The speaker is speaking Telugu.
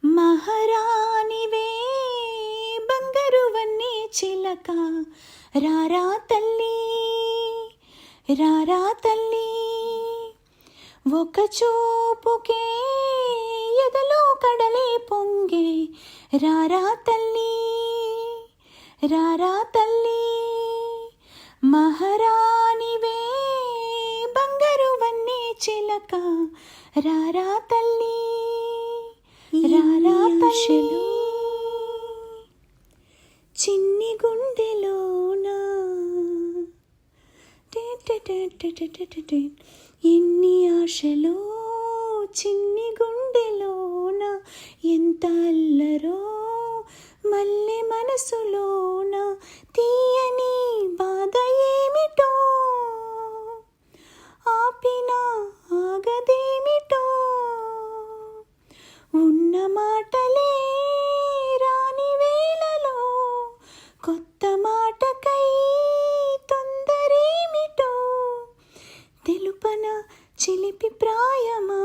మహారాణివే బంగారు వన్నీ చిలక రారా తల్లి రారా తల్లి ఒక చూపుకే ఎదలో కడలే పొంగే రారా తల్లి రారా తల్లి మహారాణివే బంగారు వన్నీ చిలక రారా తల్లి రారా తల్లి చిన్ని గుండెలోన ఎన్ని ఆశలో చిన్ని గుండెలోన ఎంత అల్లరో మల్లె మనసులోన తీయని బాధ ఏమిటో ఆపినా ఆగదేమిటో ఉన్న మాటలే రాని వేళలో కొత్త మాటకై తొందరేమిటో తెలుపన చిలిపి ప్రాయమా